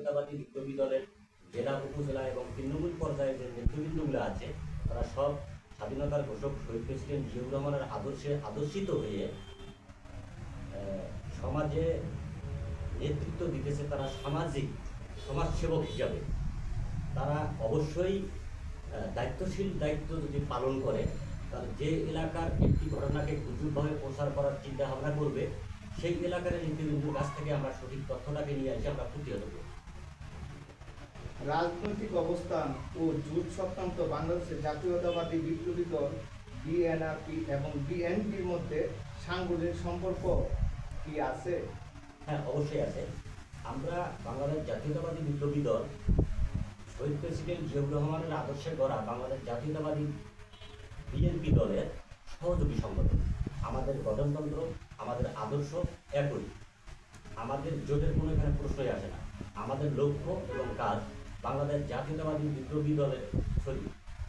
জাতীয়তাবাদী বিপ্লবী দলের জেলা, উপজেলা এবং তৃণমূল পর্যায়ে যে নেতৃবৃন্দগুলো আছে, তারা সব স্বাধীনতার ঘোষক শহীদ প্রেসিডেন্ট জিয়াউর রহমানের আদর্শে আদর্শিত হয়ে সমাজে নেতৃত্ব দিতেছে। তারা সামাজিক সমাজসেবক হিসাবে তারা অবশ্যই দায়িত্বশীল দায়িত্ব যদি পালন করে, তাহলে যে এলাকার একটি ঘটনাকে গুজবভাবে প্রচার করার চিন্তা ভাবনা করবে, সেই এলাকার নেতৃবৃন্দের কাছ থেকে আমরা সঠিক তথ্যটাকে নিয়ে এসে আমরা প্রতিহত করব। রাজনৈতিক অবস্থান ও জোট সংক্রান্ত বাংলাদেশের জাতীয়তাবাদী বিপ্লবী দল বিএনআরপি এবং বিএনপির মধ্যে সাংগঠনিক সম্পর্ক কি আছে? হ্যাঁ, অবশ্যই আছে। আমরা বাংলাদেশ জাতীয়তাবাদী বিপ্লবী দল শহীদ প্রেসিডেন্ট জিয়াউর রহমানের আদর্শে গড়া বাংলাদেশ জাতীয়তাবাদী বিএনপি দলের সহযোগী সংগঠন। আমাদের গঠনতন্ত্র, আমাদের আদর্শ একই। আমাদের জোটের কোনো এখানে প্রশ্নই আসে না। আমাদের লক্ষ্য এবং কাজ বাংলাদেশ জাতীয়তাবাদী বিপ্লবী দলের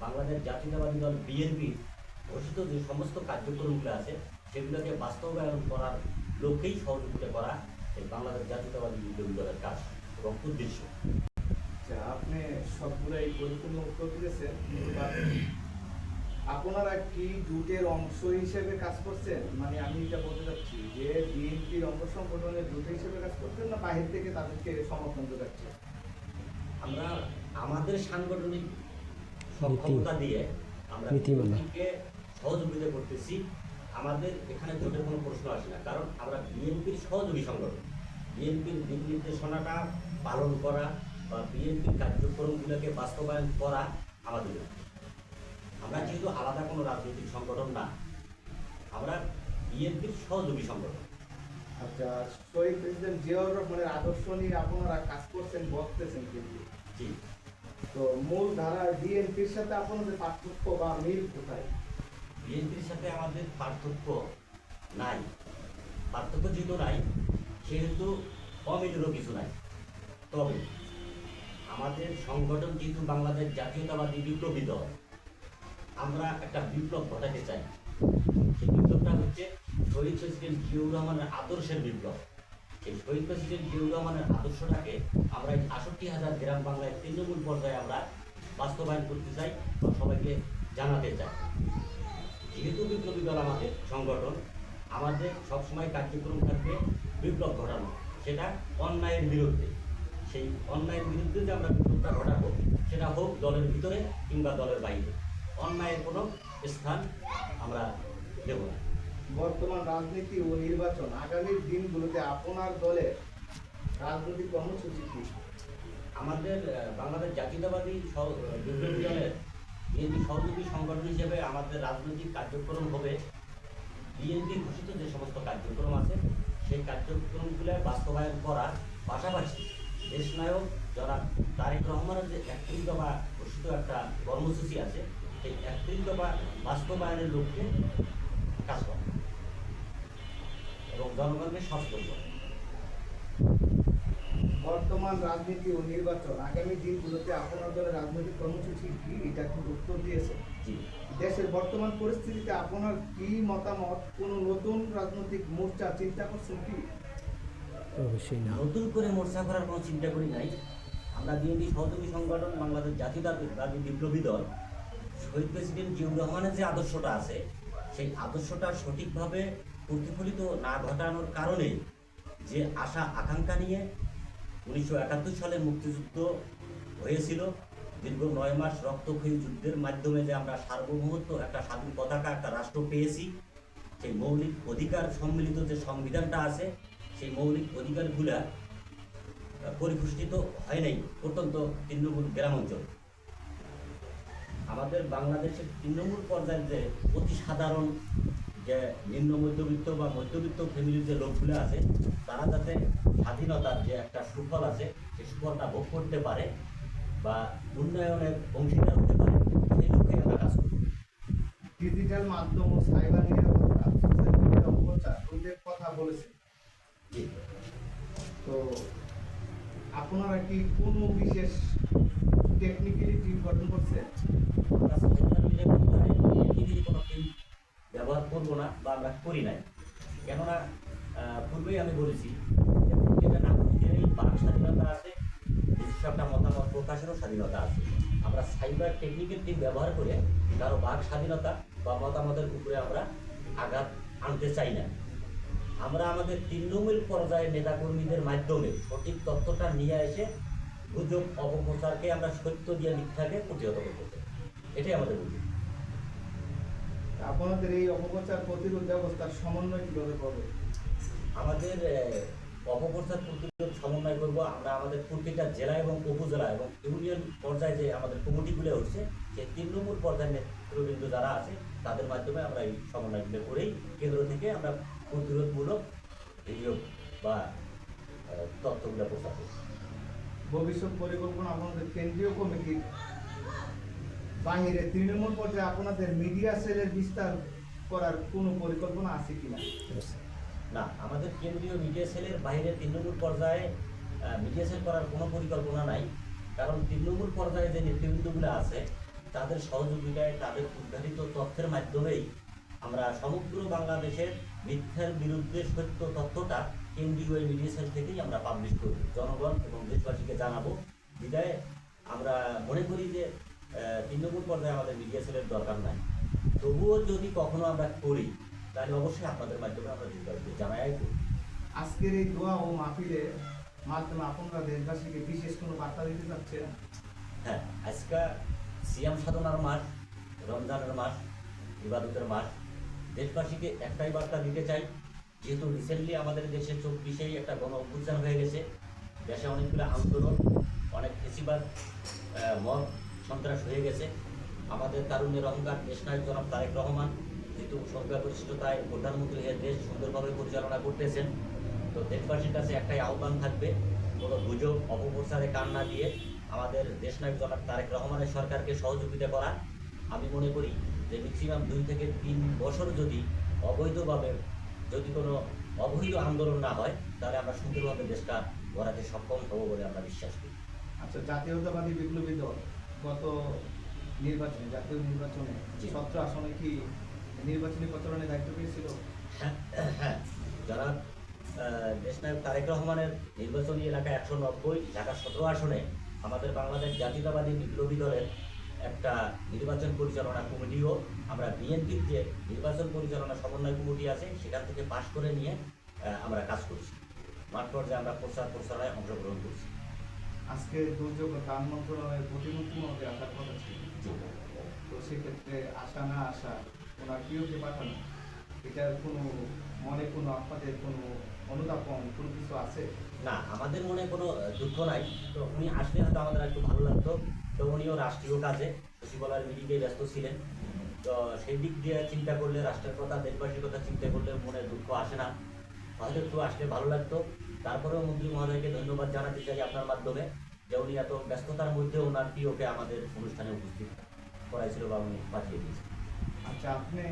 বাংলাদেশ জাতীয়তাবাদী দল বিএনপি ঘোষিত যে সমস্ত কার্যক্রমগুলো আছে, সেগুলোকে বাস্তবায়ন করার লক্ষ্যেই সহযোগিতা করা এই বাংলাদেশ জাতীয়তাবাদী বিপ্লবী দলের কাজ এবং উদ্দেশ্য। আপনি সবগুলাই পরিপূর্ণ উত্তর দিয়েছেন, আপনারা কি জোটের অংশ হিসেবে কাজ করছেন? মানে আমি এটা বলতে চাচ্ছি যে বিএনপির অঙ্গ সংগঠনের জোট হিসেবে কাজ করছেন না বাহির থেকে তাদেরকে সমর্থন যোগাচ্ছেন? আমরা আমাদের সাংগঠনিক সক্ষমতা দিয়ে আমরা বিএনপিকে সহযোগিতা করতেছি। আমাদের এখানে জোটের কোনো প্রশ্ন আসে না, কারণ আমরা বিএনপির সহযোগী সংগঠন। বিএনপির দিক নির্দেশনাটা পালন করা বা বিএনপির কার্যক্রমগুলোকে বাস্তবায়ন করা আমাদের। আমরা যেহেতু আলাদা কোনো রাজনৈতিক সংগঠন না, আমরা বিএনপির সহযোগী সংগঠন। আচ্ছা, শহীদ প্রেসিডেন্ট জিয়াউর রহমানের আদর্শ নিয়ে আপনারা কাজ করছেন, বলতেছেন কিন্তু জি, তো মূল ধারার বিএনপির সাথে আপনাদের পার্থক্য বা মিল কোথায়? বিএনপির সাথে আমাদের পার্থক্য নাই। পার্থক্য যেহেতু নাই, সেহেতু অমিলেরও কিছু নাই। তবে আমাদের সংগঠন যেহেতু বাংলাদেশ জাতীয়তাবাদী বিপ্লবী দল, আমরা একটা বিপ্লব ঘটাতে চাই। সেই বিপ্লবটা হচ্ছে শহীদ প্রেসিডেন্ট জিয়াউর রহমানের আদর্শের বিপ্লব। এই শহীদ প্রেসিডেন্ট জিয়াউর রহমানের আদর্শটাকে আমরা ৬৮,০০০ গ্রাম বাংলায় তৃণমূল পর্যায়ে আমরা বাস্তবায়ন করতে চাই বা সবাইকে জানাতে চাই। যেহেতু বিপ্লবী দল আমাদের সংগঠন, আমাদের সবসময় কার্যক্রম থাকবে বিপ্লব ঘটানো, সেটা অন্যায়ের বিরুদ্ধে। সেই অন্যায়ের বিরুদ্ধে যে আমরা বিপ্লবটা ঘটাবো, সেটা হোক দলের ভিতরে কিংবা দলের বাইরে, অন্যায়ের কোনো স্থান আমরা দেব না। বর্তমান রাজনীতি ও নির্বাচন, আগামী দিনগুলোতে আপনার দলের রাজনৈতিক কর্মসূচি কি? আমাদের বাংলাদেশ জাতীয়তাবাদী বিপ্লবী দলের বিএনপি সহযোগী সংগঠন হিসেবে আমাদের রাজনৈতিক কার্যক্রম হবে বিএনপি ঘোষিত যে সমস্ত কার্যক্রম আছে, সেই কার্যক্রমগুলো বাস্তবায়ন করার পাশাপাশি দেশনায়ক যারা তারেক রহমানের যে ৩১ দফা ঘোষিত একটা কর্মসূচি আছে, সেই ৩১ দফা বাস্তবায়নের লক্ষ্যে কাজ করা এবং জনগণকে সচেতন করা। বর্তমান রাজনীতি ও নির্বাচন, আগামী দিনগুলোতে আপনার দলের রাজনৈতিক কর্মসূচি কি, এটা খুব উত্তর দিয়েছে। জি, দেশের বর্তমান পরিস্থিতিতে আপনার কি মতামত? কোনো নতুন রাজনৈতিক মোর্চা চিন্তা করছেন কি? অবশ্যই না। নতুন করে মোর্চা করার কোনো চিন্তা করি নাই। আমরা বিএনপি সহযোগী সংগঠন বাংলাদেশ জাতীয়তাবাদী বিপ্লবী দল শহীদ প্রেসিডেন্ট জিয়াউর রহমানের যে আদর্শটা আছে, সেই আদর্শটা সঠিকভাবে প্রতিফলিত না ঘটানোর কারণে যে আশা আকাঙ্ক্ষা নিয়ে ১৯৭১ সালে মুক্তিযুদ্ধ হয়েছিল, দীর্ঘ ৯ মাস রক্তক্ষয়ী যুদ্ধের মাধ্যমে যে আমরা সার্বভৌমত্ব, একটা স্বাধীন পতাকা, একটা রাষ্ট্র পেয়েছি, সেই মৌলিক অধিকার সম্মিলিত যে সংবিধানটা আছে, সেই মৌলিক অধিকারগুলা পরিপুষ্টিত হয় নাই অত্যন্ত তৃণমূল গ্রাম অঞ্চল। আমাদের বাংলাদেশের তৃণমূল পর্যায়ের যে অতি সাধারণ যে নিম্ন মধ্যবিত্ত বা মধ্যবিত্ত ফ্যামিলির যে লোকগুলো আছে, তারা যাতে স্বাধীনতার যে একটা সুফল আছে, সেই সুফলটা ভোগ করতে পারে বা উন্নয়নের অংশীদার হতে পারে, সেই লক্ষ্যে আমরা কাজ করি। ডিজিটাল মাধ্যম ও সাইবার নিরাপত্তা, সোশ্যাল মিডিয়া অপপ্রচার ওদের কথা বলেছে। তো আপনারা কি কোনো বিশেষ টেকনিক্যালি টিম গঠন করছে? আমরা সোশ্যাল মিডিয়া কোনো টিম ব্যবহার করবো না বা আমরা করি নাই। কেননা পূর্বেই আমি বলেছি যে প্রত্যেকটা নাগরিকেরই বাক স্বাধীনতা আছে, নিজস্ব একটা মতামত প্রকাশেরও স্বাধীনতা আছে। আমরা সাইবার টেকনিক্যাল টিম ব্যবহার করে কারো বাক স্বাধীনতা বা মতামতের উপরে আমরা আঘাত আনতে চাই না। আমরা আমাদের তৃণমূল পর্যায়ের নেতাকর্মীদের মাধ্যমে সঠিক তথ্যটা নিয়ে এসে গুজব অপপ্রচারকে আমরা সত্য দিয়ে মিথ্যাকে প্রতিহত করতে চাই। এটাই আমাদের উদ্দেশ্য। আপনাদের এই অপপ্রচার প্রতিরোধ ব্যবস্থার সমন্বয় কিভাবে করবে? আমাদের অপপ্রচার প্রতিরোধ সমন্বয় করব আমরা আমাদের প্রতিটা জেলা এবং উপজেলা এবং ইউনিয়ন পর্যায়ে যে আমাদের কমিটিগুলো হচ্ছে সেই তৃণমূল পর্যায়ের নেতৃবৃন্দ যারা আছে তাদের মাধ্যমে আমরা এই সমন্বয়গুলো করেই কেন্দ্র থেকে আমরা প্রতিরোধমূলক ভিডিও বা তথ্যগুলো প্রচার করছি। ভবিষ্যৎ পরিকল্পনা আপনাদের কেন্দ্রীয় কমিটির বাহিরে তৃণমূল পর্যায়ে আপনাদের মিডিয়া সেলের বিস্তার করার কোনো পরিকল্পনা আছে কিনা? না, আমাদের কেন্দ্রীয় মিডিয়া সেলের বাইরে তৃণমূল পর্যায়ে মিডিয়া সেল করার কোনো পরিকল্পনা নাই। কারণ তৃণমূল পর্যায়ে যে নেতৃবৃন্দগুলো আছে তাদের সহযোগিতায় তাদের উদ্ঘাটিত তথ্যের মাধ্যমেই আমরা সমগ্র বাংলাদেশের মিথ্যার বিরুদ্ধে সত্য তথ্যটা কেন্দ্রীয় মিডিয়া সেল থেকেই আমরা পাবলিশ করব, জনগণ এবং দেশবাসীকে জানাবো। বিদায় আমরা মনে করি যে তৃণমূল পর্যায়ে আমাদের মিডিয়া সেলের দরকার নাই। তবুও যদি কখনো আমরা করি তাহলে অবশ্যই আপনাদের মাধ্যমে আমরা দেশবাসীকে জানাই করি। আজকের এই দোয়া ও মাহফিলের মাধ্যমে আপনারা দেশবাসীকে বিশেষ কোনো বার্তা দিতে চাচ্ছেন? হ্যাঁ, আজকে সিয়াম সাধনার মাস, রমজানের মাস, ইবাদতের মাস। দেশবাসীকে একটাই বার্তা দিতে চাই, যেহেতু রিসেন্টলি আমাদের দেশে 24-এই একটা গণ অভ্যুত্থান হয়ে গেছে, দেশে অনেকগুলো আন্দোলন, অনেক ফেসিবাদ মব সন্ত্রাস হয়ে গেছে। আমাদের তারুণ্যের অহংকার দেশনায়ক জনাব তারেক রহমান যেহেতু সংখ্যাগরিষ্ঠতায় প্রধানমন্ত্রী হয়ে দেশ সুন্দরভাবে পরিচালনা করতেছেন, তো দেশবাসীর কাছে একটাই আহ্বান থাকবে, কোনো গুজব অপপ্রচারে কান না দিয়ে আমাদের দেশনায়ক জনাব তারেক রহমানের সরকারকে সহযোগিতা করা। আমি মনে করি যে ম্যাক্সিমাম 2 থেকে 3 বছর যদি অবৈধভাবে যদি কোনো অবৈধ আন্দোলন না হয় তাহলে আমরা সুন্দরভাবে দেশটা গড়াতে সক্ষম হব বলে আমরা বিশ্বাস করি। আচ্ছা, জাতীয়তাবাদী বিপ্লবী দল গত নির্বাচনে, জাতীয় নির্বাচনে জি। 17 আসনে কি নির্বাচনী প্রচারণায় দায়িত্ব পেয়েছিল? হ্যাঁ, যারা দেশনায়ক তারেক রহমানের নির্বাচনী এলাকা 190, ঢাকা 17 আসনে আমাদের বাংলাদেশ জাতীয়তাবাদী বিপ্লবী দলের একটা নির্বাচন পরিচালনা কমিটিও আমরা বিএনপির যে নির্বাচন পরিচালনা সমন্বয় কমিটি আছে সেখান থেকে পাশ করে নিয়ে আমরা কাজ করছি। মাঠ পর্যায়ে আমরা প্রচারণায় অংশগ্রহণ করছি। আজকে দুর্যোগ ত্রাণ মন্ত্রণালয়ের প্রতিমন্ত্রী মহোদয় আসার কথা ছিল, জি। তো সেক্ষেত্রে আসা না আসা ওনার প্রিয়কে পাঠানো, এটার কোনো মনে কোনো আপনাদের কোনো অনুধাবন কোনো কিছু আছে? না, আমাদের মনে কোনো দুঃখ নাই। তো উনি আসলে হয়তো আমাদের একটু ভালো লাগতো। তো উনিও রাষ্ট্রীয় কাজে সচিবালয়ের মিটিংয়ে ব্যস্ত ছিলেন, তো সেই দিক দিয়ে চিন্তা করলে, রাষ্ট্রের কথা দেশবাসীর কথা চিন্তা করলে মনে দুঃখ আসে না। হয়তো একটু আসলে ভালো লাগতো। তারপরেও মন্ত্রী মহোদয়কে ধন্যবাদ জানাতে চাই আপনার মাধ্যমে যে উনি এত ব্যস্ততার মধ্যে ওনার প্রিয়কে আমাদের অনুষ্ঠানে উপস্থিত করাইছিল বা উনি পাঠিয়ে দিয়েছেন। আচ্ছা, আপনি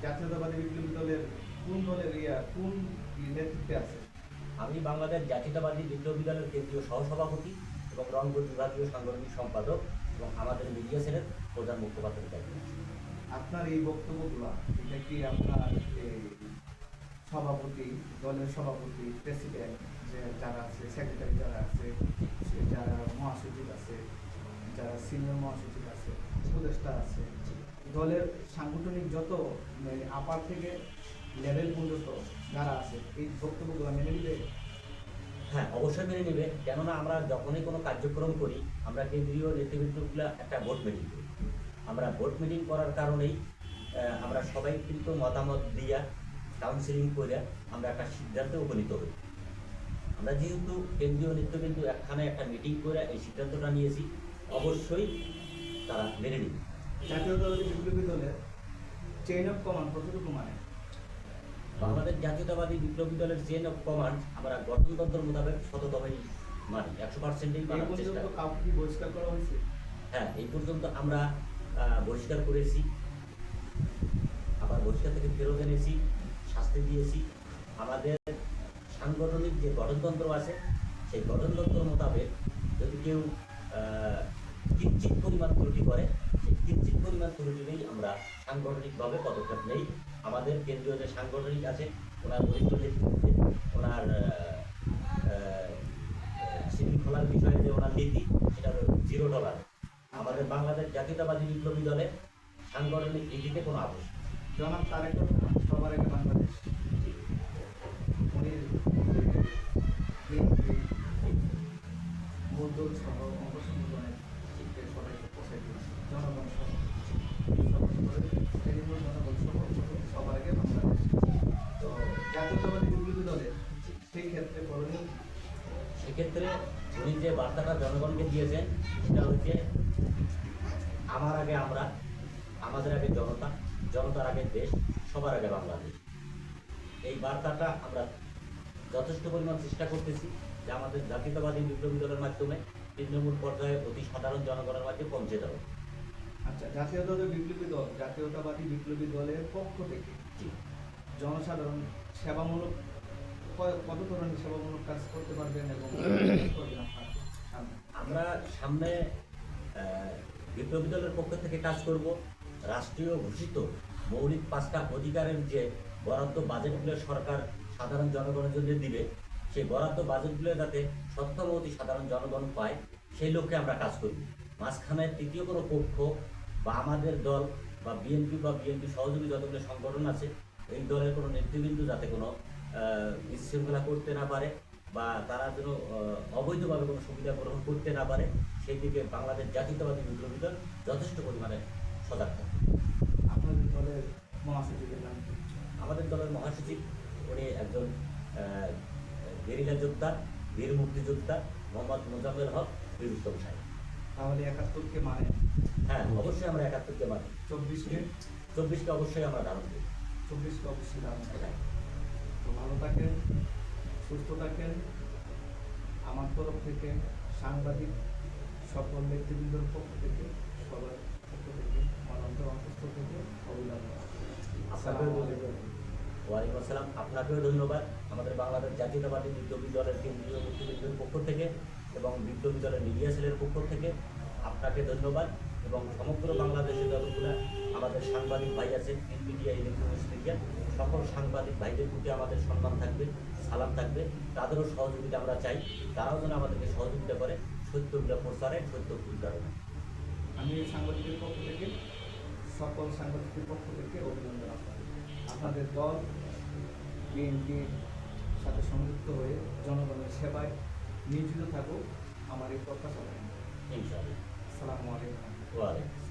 জাতীয়তাবাদী বিপ্লবী দলের কোন দলের কোন নেতৃত্বে আছে? আমি বাংলাদেশ জাতীয়তাবাদী বিপ্লবী দলের কেন্দ্রীয় সহসভাপতি এবং রংপুর বিভাগীয় সাংগঠনিক সম্পাদক এবং আমাদের মিডিয়া সেলের প্রধান মুখপাত্রের দায়িত্ব আছি। আপনার এই বক্তব্যগুলো, এটা কি আপনার এই সভাপতি, দলের সভাপতি, প্রেসিডেন্ট যে যারা আছে, সেক্রেটারি যারা আছে, যারা মহাসচিব আছে, যারা সিনিয়র মহাসচিব আছে, উপদেষ্টা আছে, দলের সাংগঠনিক যত আপার থেকে লেভেল পর্যন্ত যারা আছে, এই বক্তব্যগুলো মেনে নিবে? হ্যাঁ, অবশ্যই মেনে নেবে। কেননা আমরা যখনই কোনো কার্যক্রম করি আমরা কেন্দ্রীয় নেতৃবৃন্দগুলো একটা ভোট মিটিং করি। আমরা ভোট মিটিং করার কারণেই আমরা সবাই কিন্তু মতামত দিয়া কাউন্সিলিং করে আমরা একটা সিদ্ধান্তে উপনীত হই। আমরা যেহেতু কেন্দ্রীয় নেতৃবৃন্দ একখানে একটা মিটিং করে এই সিদ্ধান্তটা নিয়েছি, অবশ্যই তারা মেনে নেবে। জাতীয়তাবাদী বিপ্লবী দলের চেইন অফ কমান্ড কতটুকু মানে? বাংলাদেশ জাতীয়তাবাদী বিপ্লবী দলের চেইন অফ কমান্ড আমরা গঠনতন্ত্র মোতাবেক শততমই মানি, 100%ই এই মানার চেষ্টা পর্যন্ত করি। কাউকে কি বহিষ্কার করা হয়েছে? হ্যাঁ, এই পর্যন্ত আমরা বহিষ্কার করেছি, আবার বহিষ্কার থেকে ফেরত এনেছি, শাস্তি দিয়েছি। আমাদের সাংগঠনিক যে গঠনতন্ত্র আছে সেই গঠনতন্ত্র মোতাবেক যদি কেউ কিঞ্চিৎ পরিমাণ ত্রুটি করে সেই কিঞ্চিৎ পরিমাণ ত্রুটিতেই আমরা সাংগঠনিকভাবে পদক্ষেপ নেই। আমাদের কেন্দ্রীয় যে সাংগঠনিক আছে ওনার বরিষ্ঠ নেতৃত্বে, ওনার শৃঙ্খলা ওনার বিষয়ে যে ওনার নীতি সেটা হলো জিরো ডলার। আমাদের বাংলাদেশ জাতীয়তাবাদী বিপ্লবী দলের সাংগঠনিক নীতিতে কোনো আপোষ নেই। জনাব তারেক রহমান সবার আগে বাংলাদেশ, উনি বিএনপি মূলদল সহ অঙ্গ সংগঠনের সবাইকে পৌঁছাই দিয়েছে, জনগণ সহ জনগণ সহ সবার আগে বাংলাদেশ। তো জাতীয়তাবাদী বিপ্লবী দলের সেই ক্ষেত্রে করণীয় কি? সেক্ষেত্রে উনি যে বার্তাটা জনগণকে দিয়েছেন সেটা হচ্ছে আমার আগে আমরা, আমাদের আগে জনতা, জনতার আগে দেশ, সবার আগে বাংলাদেশ। এই বার্তাটা আমরা যথেষ্ট পরিমাণ চেষ্টা করতেছি যে আমাদের জাতীয়তাবাদী বিপ্লবী দলের মাধ্যমে তৃণমূল পর্যায়ে অতি সাধারণ জনগণের মাঝে পৌঁছে দেবো। আচ্ছা, জাতীয়তাবাদী বিপ্লবী দলের পক্ষ থেকে জনসাধারণ সেবামূলক কত ধরনের সেবামূলক কাজ করতে পারবেন এবং করবেন আপনার সামনে? আমরা সামনে বিপ্লবী দলের পক্ষ থেকে কাজ করব রাষ্ট্রীয় ঘোষিত মৌলিক 5টা অধিকারের যে বরাদ্দ বাজেটগুলো সরকার সাধারণ জনগণের জন্য দিবে, সেই বরাদ্দ বাজেটগুলো যাতে সক্ষম অতি সাধারণ জনগণ পায় সেই লক্ষ্যে আমরা কাজ করব। মাঝখানে তৃতীয় কোনো পক্ষ বা আমাদের দল বা বিএনপি সহযোগী যতগুলো সংগঠন আছে এই দলের কোনো নেতৃবৃন্দ যাতে কোনো বিশৃঙ্খলা করতে না পারে বা তারা যেন অবৈধভাবে কোনো সুবিধা গ্রহণ করতে না পারে, সেই দিকে বাংলাদেশ জাতীয়তাবাদী বিপ্লবী দল যথেষ্ট পরিমাণে সজাগ থাকে। আপনাদের দলের মহাসচিবের নাম কি? আমাদের দলের মহাসচিব উনি একজন গেরিলা যোদ্ধা, বীর মুক্তিযোদ্ধা মোহাম্মদ মোজাম্মেল হক বীর উত্তম সাহেব। তাহলে 71কে মানে? হ্যাঁ, অবশ্যই আমরা 71কে মানি। 24কে অবশ্যই আমরা ধারণ করি। 24কে অবশ্যই দাম। হ্যাঁ। তো ভালো থাকেন, সুস্থ থাকেন। আমার তরফ থেকে সাংবাদিক সকল নেতৃবৃন্দের পক্ষ থেকে সবার পক্ষ থেকে আমার অন্তঃস্থল থেকে অভিনন্দন। আপনাকেও ধন্যবাদ। ওয়ালাইকুম আসসালাম। আপনাকেও ধন্যবাদ আমাদের বাংলাদেশ জাতীয়তাবাদী বিপ্লবী দলের কেন্দ্রীয় নেতৃবৃন্দের পক্ষ থেকে এবং বিপ্লবী দলের মিডিয়া সেলের পক্ষ থেকে আপনাকে ধন্যবাদ এবং সমগ্র বাংলাদেশে যতগুলো আমাদের সাংবাদিক ভাই আছেন, প্রিন্ট মিডিয়া, ইলেকট্রনিক্স মিডিয়া, সকল সাংবাদিক ভাইদের প্রতি আমাদের সম্মান থাকবে, সালাম থাকবে। তাদেরও সহযোগিতা আমরা চাই, তারাও যেন আমাদেরকে সহযোগিতা করে সত্যগুলো প্রচারে, সত্য উদ্ধারণে। আমি সাংবাদিকের পক্ষ থেকে সকল সাংবাদিকের পক্ষ থেকে অভিনন্দন আপনাদের দল বিএনপির সাথে সংযুক্ত হয়ে জনগণের সেবায় নিয়োজিত থাকুক, আমার এই প্রত্যাশা। ইনশাআল্লাহ। আসসালামু আলাইকুম। ওয়ালাইকুম।